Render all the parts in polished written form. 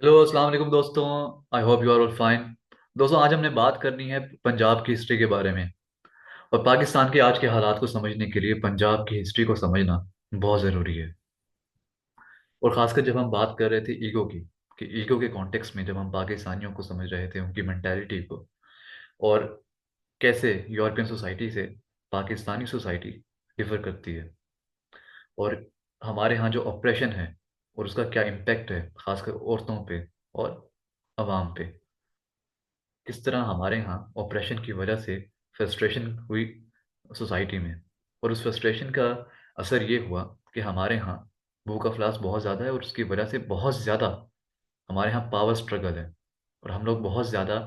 Hello अस्सलाम वालेकुम दोस्तों। I hope you are all fine. दोस्तों, आज हमने बात करनी है पंजाब की हिस्ट्री के बारे में। और पाकिस्तान के आज के हालात को समझने के लिए पंजाब की हिस्ट्री को समझना बहुत ज़रूरी है। और ख़ासकर जब हम बात कर रहे थे ईगो की, कि ईगो के कॉन्टेक्स्ट में जब हम पाकिस्तानियों को समझ रहे थे, उनकी मेंटालिटी को, और कैसे यूरोपियन सोसाइटी से पाकिस्तानी सोसाइटी डिफर करती है, और हमारे यहाँ जो ऑपरेशन है और उसका क्या इम्पेक्ट है खासकर औरतों पे और अवाम पे। किस तरह हमारे यहाँ ऑपरेशन की वजह से फ्रस्ट्रेशन हुई सोसाइटी में, और उस फ्रस्ट्रेशन का असर ये हुआ कि हमारे यहाँ भूख अफलास बहुत ज़्यादा है, और उसकी वजह से बहुत ज़्यादा हमारे यहाँ पावर स्ट्रगल है। और हम लोग बहुत ज़्यादा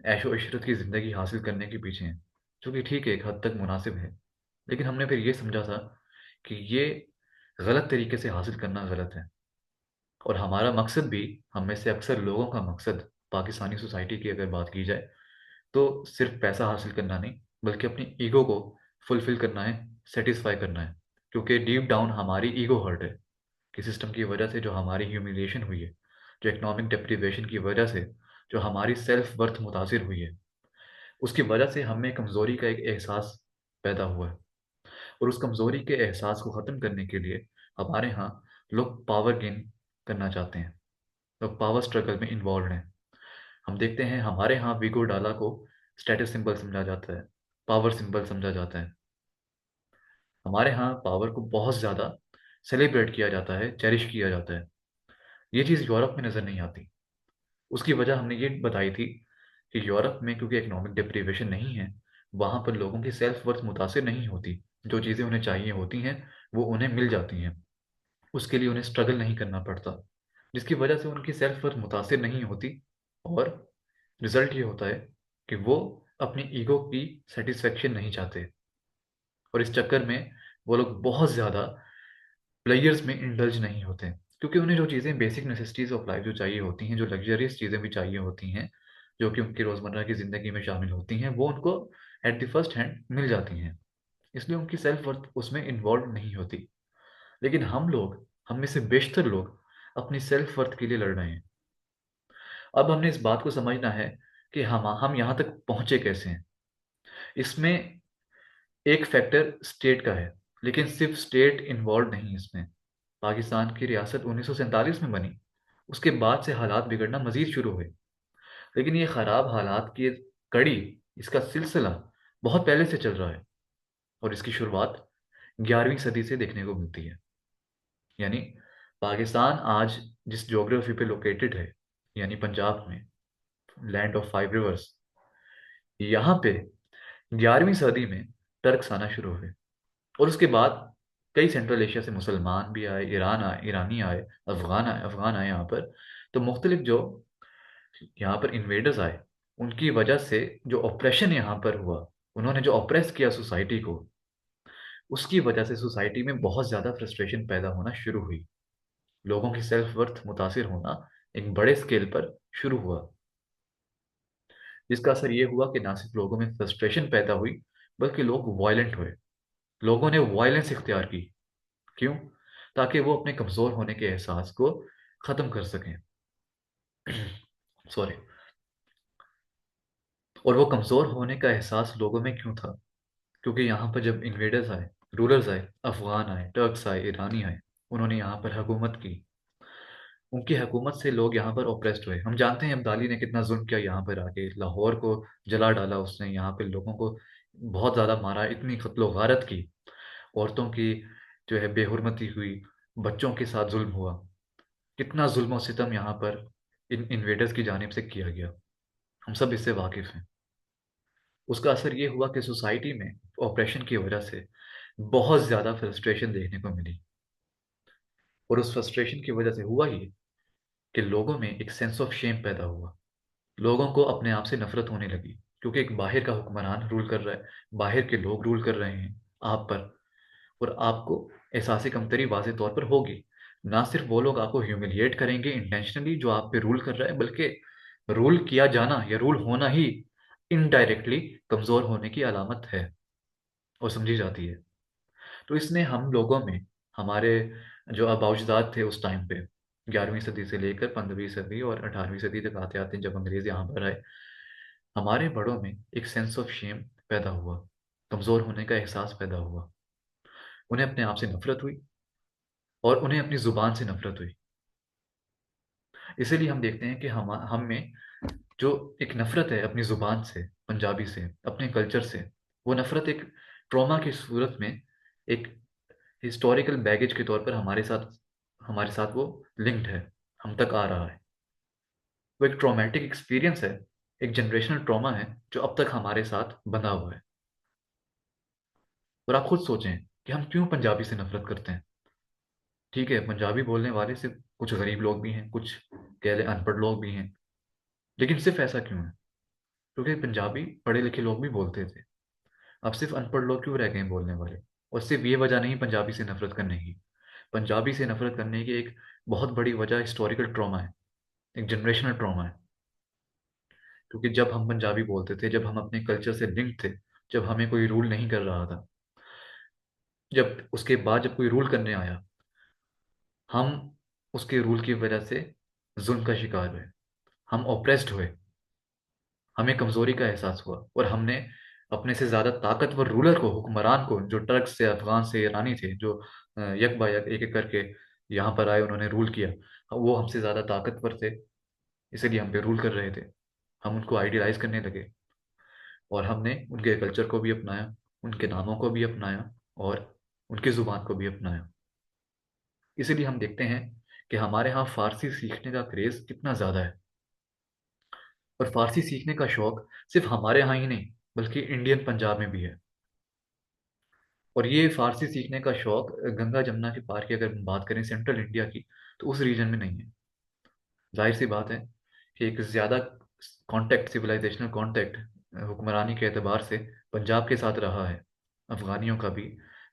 ऐशो इशरत की ज़िंदगी हासिल करने के पीछे हैं, जो कि ठीक है, एक हद तक मुनासिब है। लेकिन हमने फिर ये समझा था कि ये गलत तरीके से हासिल करना गलत है। और हमारा मकसद भी, हम में से अक्सर लोगों का मकसद, पाकिस्तानी सोसाइटी की अगर बात की जाए, तो सिर्फ पैसा हासिल करना नहीं, बल्कि अपनी ईगो को फुलफिल करना है, सेटिस्फाई करना है। क्योंकि डीप डाउन हमारी ईगो हर्ट है कि सिस्टम की वजह से जो हमारी ह्यूमिलिएशन हुई है, जो इकोनॉमिक डिप्रिवेशन की वजह से जो हमारी सेल्फ वर्थ मुतासिर हुई है, उसकी वजह से हमें कमज़ोरी का एक एहसास पैदा हुआ है। और उस कमज़ोरी के एहसास को ख़त्म करने के लिए हमारे यहाँ लोग पावर गेन करना चाहते हैं, लोग पावर स्ट्रगल में इन्वॉल्व हैं। हम देखते हैं हमारे यहाँ वीगो डाला को स्टेटस सिंबल समझा जाता है, पावर सिंबल समझा जाता है। हमारे यहाँ पावर को बहुत ज़्यादा सेलिब्रेट किया जाता है, चेरिश किया जाता है। ये चीज़ यूरोप में नज़र नहीं आती। उसकी वजह हमने ये बताई थी कि यूरोप में क्योंकि इकोनॉमिक डिप्रिवेशन नहीं है, वहाँ पर लोगों की सेल्फ वर्थ मुतासिर नहीं होती। जो चीज़ें उन्हें चाहिए होती हैं वो उन्हें मिल जाती हैं, उसके लिए उन्हें स्ट्रगल नहीं करना पड़ता, जिसकी वजह से उनकी सेल्फ वर्थ मुतासिर नहीं होती। और रिजल्ट ये होता है कि वो अपनी ईगो की सेटिस्फेक्शन नहीं चाहते, और इस चक्कर में वो लोग बहुत ज़्यादा प्लेयर्स में इंडल्ज नहीं होते, क्योंकि उन्हें जो चीज़ें बेसिक नेसेसिटीज ऑफ लाइफ जो चाहिए होती हैं, जो लग्जरियस चीज़ें भी चाहिए होती हैं, जो कि उनकी रोज़मर्रा की ज़िंदगी में शामिल होती हैं, वो उनको एट द फर्स्ट हैंड मिल जाती हैं। इसलिए उनकी सेल्फ वर्थ उसमें इन्वॉल्व नहीं होती। लेकिन हम लोग, हम में से बेशतर लोग, अपनी सेल्फ वर्थ के लिए लड़ रहे हैं। अब हमने इस बात को समझना है कि हम यहाँ तक पहुँचे कैसे हैं। इसमें एक फैक्टर स्टेट का है, लेकिन सिर्फ स्टेट इन्वॉल्व नहीं है इसमें। पाकिस्तान की रियासत 1947 में बनी, उसके बाद से हालात बिगड़ना मजीद शुरू हुए। लेकिन ये खराब हालात की कड़ी, इसका सिलसिला बहुत पहले से चल रहा है, और इसकी शुरुआत 11वीं सदी से देखने को मिलती है। यानी पाकिस्तान आज जिस ज्योग्राफी पे लोकेटेड है, यानी पंजाब में, लैंड ऑफ फाइव रिवर्स, यहाँ पे 11वीं सदी में टर्क्स आना शुरू हुए। और उसके बाद कई सेंट्रल एशिया से मुसलमान भी आए, ईरान आए, ईरानी आए, अफगान आए यहाँ पर। तो मुख्तलिफ जो यहाँ पर इन्वेडर्स आए, उनकी वजह से जो ऑपरेशन यहाँ पर हुआ, उन्होंने जो ऑपरेस किया सोसाइटी को, उसकी वजह से सोसाइटी में बहुत ज़्यादा फ्रस्ट्रेशन पैदा होना शुरू हुई। लोगों की सेल्फ वर्थ मुतासिर होना एक बड़े स्केल पर शुरू हुआ, जिसका असर ये हुआ कि ना सिर्फ लोगों में फ्रस्ट्रेशन पैदा हुई, बल्कि लोग वायलेंट हुए। लोगों ने वायलेंस इख्तियार की। क्यों? ताकि वो अपने कमज़ोर होने के एहसास को ख़त्म कर सकें। सॉरी। और वो कमज़ोर होने का एहसास लोगों में क्यों था? क्योंकि यहाँ पर जब इन्वेडर्स आए, रूलर्स आए, अफगान आए, टर्क्स आए, ईरानी आए, उन्होंने यहाँ पर हुकूमत की। उनकी हुकूमत से लोग यहाँ पर ओप्रेस्ड हुए। हम जानते हैं अब्दाली ने कितना जुल्म किया, यहाँ पर आके लाहौर को जला डाला उसने, यहाँ पे लोगों को बहुत ज़्यादा मारा, इतनी कत्लो गारत की, औरतों की जो है बेहुरमती हुई, बच्चों के साथ जुल्म हुआ। कितना जुल्म और सितम यहाँ पर इन इन्वेडर्स की जानिब से किया गया, हम सब इससे वाकिफ हैं। उसका असर ये हुआ कि सोसाइटी में ऑपरेशन की वजह से बहुत ज़्यादा फ्रस्ट्रेशन देखने को मिली। और उस फ्रस्ट्रेशन की वजह से हुआ ये कि लोगों में एक सेंस ऑफ शेम पैदा हुआ। लोगों को अपने आप से नफरत होने लगी, क्योंकि एक बाहर का हुक्मरान रूल कर रहा है, बाहर के लोग रूल कर रहे हैं आप पर। और आपको एहसास कमतरी वाज़े तौर पर होगी। ना सिर्फ वो लोग आपको ह्यूमिलिएट करेंगे इंटेंशनली जो आप पे रूल कर रहा है, बल्कि रूल किया जाना या रूल होना ही इनडायरेक्टली कमज़ोर होने की अलामत है, और समझी जाती है। तो इसने हम लोगों में, हमारे जो आबाउजदाद थे उस टाइम पे, 11वीं सदी से लेकर 15वीं सदी और 18वीं सदी तक आते आते जब अंग्रेज यहाँ पर आए, हमारे बड़ों में एक सेंस ऑफ शेम पैदा हुआ, कमजोर होने का एहसास पैदा हुआ। उन्हें अपने आप से नफरत हुई और उन्हें अपनी जुबान से नफरत हुई। इसीलिए हम देखते हैं कि हम में जो एक नफरत है अपनी जुबान से, पंजाबी से, अपने कल्चर से, वो नफरत एक ट्रॉमा की सूरत में, एक हिस्टोरिकल बैगेज के तौर पर हमारे साथ वो लिंक्ड है, हम तक आ रहा है। वो एक ट्रॉमेटिक एक्सपीरियंस है, एक जनरेशनल ट्रॉमा है जो अब तक हमारे साथ बंधा हुआ है। और आप खुद सोचें कि हम क्यों पंजाबी से नफरत करते हैं। ठीक है, पंजाबी बोलने वाले से कुछ गरीब लोग भी हैं, कुछ कह लें अनपढ़ लोग भी हैं, लेकिन सिर्फ ऐसा क्यों है? क्योंकि पंजाबी पढ़े लिखे लोग भी बोलते थे। अब सिर्फ अनपढ़ लोग क्यों रह गए हैं बोलने वाले? और सिर्फ ये वजह नहीं पंजाबी से नफरत करने की। पंजाबी से नफरत करने की एक बहुत बड़ी वजह हिस्टोरिकल ट्रॉमा है, एक जनरेशनल ट्रॉमा है। क्योंकि जब हम पंजाबी बोलते थे, जब हम अपने कल्चर से लिंक थे, जब हमें कोई रूल नहीं कर रहा था, जब उसके बाद जब कोई रूल करने आया, हम उसके रूल की वजह से जुल्म का शिकार हुए, हम ओप्रेस्ड हुए, हमें कमजोरी का एहसास हुआ, और हमने अपने से ज्यादा ताकतवर रूलर को, हुक्मरान को, जो टर्क से, अफगान से, ईरानी थे, जो यक बा यक एक एक करके यहाँ पर आए, उन्होंने रूल किया, वो हमसे ज्यादा ताकतवर थे, इसीलिए हम पे रूल कर रहे थे। हम उनको आइडियलाइज करने लगे और हमने उनके कल्चर को भी अपनाया, उनके नामों को भी अपनाया और उनकी जुबान को भी अपनाया। इसीलिए हम देखते हैं कि हमारे यहाँ फारसी सीखने का क्रेज कितना ज्यादा है। और फारसी सीखने का शौक सिर्फ हमारे यहाँ ही नहीं, बल्कि इंडियन पंजाब में भी है। और ये फारसी सीखने का शौक गंगा जमुना के पार की अगर हम बात करें सेंट्रल इंडिया की, तो उस रीजन में नहीं है। जाहिर सी बात है कि एक ज्यादा कांटेक्ट, सिविलाइजेशनल कांटेक्ट हुक्मरानी के एतबार से पंजाब के साथ रहा है, अफगानियों का भी,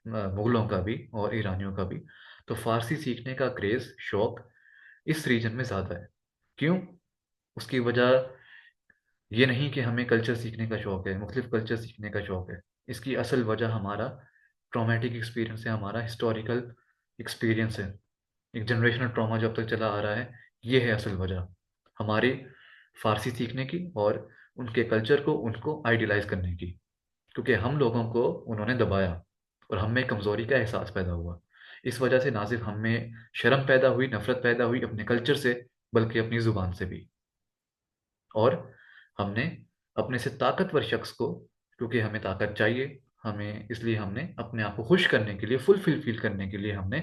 मुगलों का भी और ईरानियों का भी। तो फारसी सीखने का क्रेज, शौक इस रीजन में ज्यादा है। क्यों? उसकी वजह ये नहीं कि हमें कल्चर सीखने का शौक है, मुख्तलिफ कल्चर सीखने का शौक है। इसकी असल वजह हमारा ट्रॉमेटिक एक्सपीरियंस है, हमारा हिस्टोरिकल एक्सपीरियंस है, एक जनरेशनल ट्रॉमा जो अब तक चला आ रहा है। ये है असल वजह हमारे फारसी सीखने की और उनके कल्चर को, उनको आइडियलाइज करने की। क्योंकि हम लोगों को उन्होंने दबाया और हम में कमजोरी का एहसास पैदा हुआ। इस वजह से ना सिर्फ हम में शर्म पैदा हुई, नफरत पैदा हुई अपने कल्चर से, बल्कि अपनी जुबान से भी। और हमने अपने से ताकतवर शख्स को, क्योंकि हमें ताकत चाहिए, हमें, इसलिए हमने अपने आप को खुश करने के लिए, फुलफिल फील करने के लिए हमने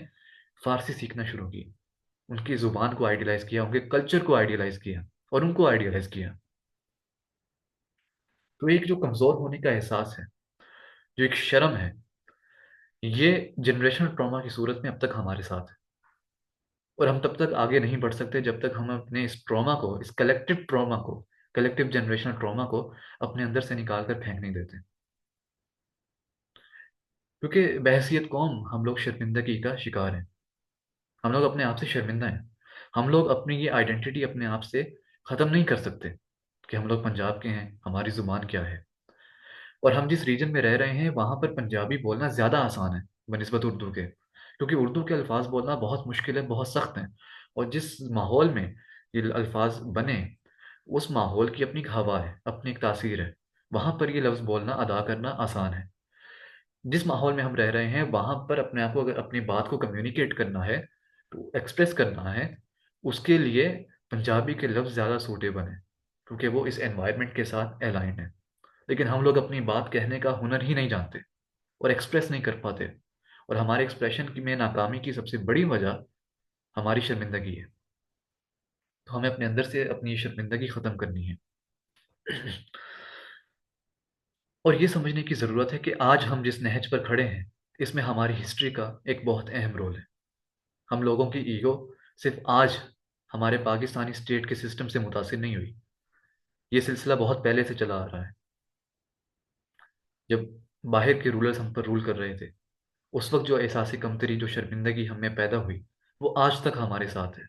फारसी सीखना शुरू की, उनकी जुबान को आइडियलाइज किया, उनके कल्चर को आइडियलाइज किया और उनको आइडियलाइज किया। तो एक जो कमजोर होने का एहसास है, जो एक शर्म है, ये जनरेशनल ट्रॉमा की सूरत में अब तक हमारे साथ है। और हम तब तक आगे नहीं बढ़ सकते जब तक हम अपने इस ट्रॉमा को, इस कलेक्टिव ट्रॉमा को, कलेक्टिव जनरेशनल ट्रॉमा को अपने अंदर से निकाल कर फेंक नहीं देते। क्योंकि बहसियत कौम हम लोग शर्मिंदगी का शिकार हैं, हम लोग अपने आप से शर्मिंदा हैं। हम लोग अपनी ये आइडेंटिटी अपने आप से खत्म नहीं कर सकते कि हम लोग पंजाब के हैं, हमारी जुबान क्या है। और हम जिस रीजन में रह रहे हैं वहां पर पंजाबी बोलना ज्यादा आसान है बनिस्बत उर्दू के, क्योंकि उर्दू के अल्फाज बोलना बहुत मुश्किल है, बहुत सख्त है। और जिस माहौल में ये अल्फाज बने, उस माहौल की अपनी एक हवा है, अपनी एक तासीर है। वहां पर ये लफ्ज बोलना, अदा करना आसान है। जिस माहौल में हम रह रहे हैं वहां पर अपने आप को, अगर अपनी बात को कम्युनिकेट करना है, तो एक्सप्रेस करना है, उसके लिए पंजाबी के लफ्ज ज्यादा सूटेबल हैं, क्योंकि वो इस एनवायरनमेंट के साथ अलाइन है। लेकिन हम लोग अपनी बात कहने का हुनर ही नहीं जानते और एक्सप्रेस नहीं कर पाते। और हमारे एक्सप्रेशन की में नाकामी की सबसे बड़ी वजह हमारी शर्मिंदगी है। तो हमें अपने अंदर से अपनी ये शर्मिंदगी खत्म करनी है। और ये समझने की जरूरत है कि आज हम जिस नहज पर खड़े हैं, इसमें हमारी हिस्ट्री का एक बहुत अहम रोल है। हम लोगों की ईगो सिर्फ आज हमारे पाकिस्तानी स्टेट के सिस्टम से मुतासिर नहीं हुई। ये सिलसिला बहुत पहले से चला आ रहा है। जब बाहर के रूलर्स हम पर रूल कर रहे थे, उस वक्त जो एहसास कमतरी, जो शर्मिंदगी हमें पैदा हुई, वो आज तक हमारे साथ है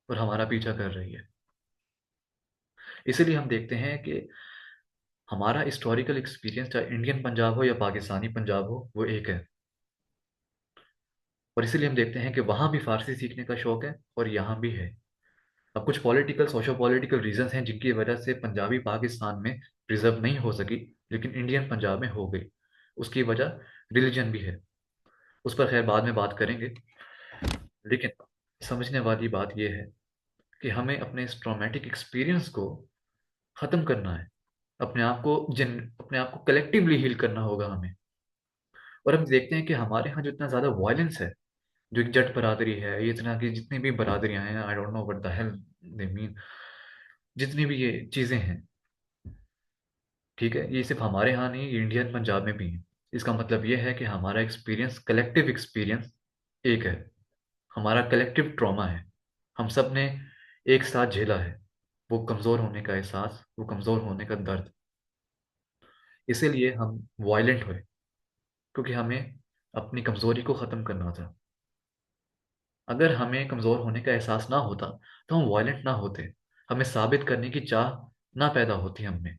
और हमारा पीछा कर रही है। इसीलिए हम देखते हैं कि हमारा हिस्टोरिकल एक्सपीरियंस, चाहे इंडियन पंजाब हो या पाकिस्तानी पंजाब हो, वो एक है। और इसीलिए हम देखते हैं कि वहाँ भी फारसी सीखने का शौक है और यहाँ भी है। अब कुछ पॉलिटिकल सोशो पॉलिटिकल रीजंस हैं जिनकी वजह से पंजाबी पाकिस्तान में प्रिजर्व नहीं हो सकी, लेकिन इंडियन पंजाब में हो गई। उसकी वजह रिलीजन भी है, उस पर खैर बाद में बात करेंगे। लेकिन समझने वाली बात यह है कि हमें अपने इस ट्रॉमेटिक एक्सपीरियंस को ख़त्म करना है। अपने आप को कलेक्टिवली हील करना होगा हमें। और हम देखते हैं कि हमारे यहाँ जो इतना ज़्यादा वायलेंस है, जो एक जट बरादरी है, ये इतना की जितनी भी बरादरियां हैं, I don't know what the hell they mean, जितनी भी ये चीज़ें हैं, ठीक है, ये सिर्फ हमारे यहाँ नहीं, ये इंडियन पंजाब में भी है। इसका मतलब ये है कि हमारा एक्सपीरियंस, कलेक्टिव एक्सपीरियंस एक है। हमारा कलेक्टिव ट्रॉमा है। हम सब ने एक साथ झेला है वो कमज़ोर होने का एहसास, वो कमज़ोर होने का दर्द। इसीलिए हम वायलेंट हुए, क्योंकि हमें अपनी कमज़ोरी को ख़त्म करना था। अगर हमें कमज़ोर होने का एहसास ना होता तो हम वायलेंट ना होते। हमें साबित करने की चाह ना पैदा होती हम में।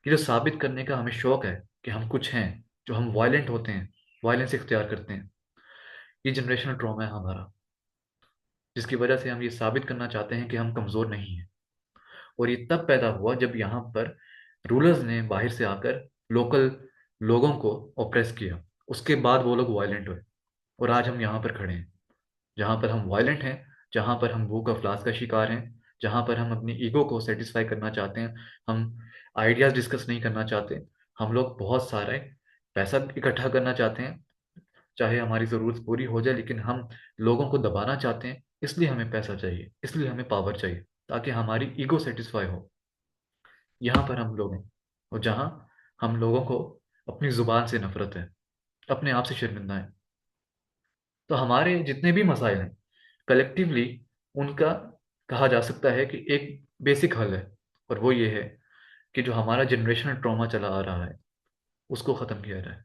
कि जो साबित करने का हमें शौक है कि हम कुछ हैं, जो हम वायलेंट होते हैं, वायलेंस इख्तियार करते हैं, ये जनरेशनल ट्रॉमा है हमारा, जिसकी वजह से हम ये साबित करना चाहते हैं कि हम कमज़ोर नहीं हैं। और ये तब पैदा हुआ जब यहाँ पर रूलर्स ने बाहर से आकर लोकल लोगों को ऑप्रेस किया। उसके बाद वो लोग वायलेंट हुए, और आज हम यहाँ पर खड़े हैं, जहाँ पर हम वायलेंट हैं, जहाँ पर हम भूख अफलास का शिकार हैं, जहाँ पर हम अपनी ईगो को सेटिस्फाई करना चाहते हैं। हम आइडियाज डिस्कस नहीं करना चाहते। हम लोग बहुत सारे पैसा इकट्ठा करना चाहते हैं, चाहे हमारी ज़रूरत पूरी हो जाए, लेकिन हम लोगों को दबाना चाहते हैं। इसलिए हमें पैसा चाहिए, इसलिए हमें पावर चाहिए, ताकि हमारी ईगो सेटिस्फाई हो। यहाँ पर हम लोग हैं, और जहाँ हम लोगों को अपनी जुबान से नफरत है, अपने आप से शर्मिंदा है। तो हमारे जितने भी मसाइल हैं, कलेक्टिवली उनका कहा जा सकता है कि एक बेसिक हल है, और वो ये है कि जो हमारा जनरेशनल ट्रॉमा चला आ रहा है, उसको ख़त्म किया जाए।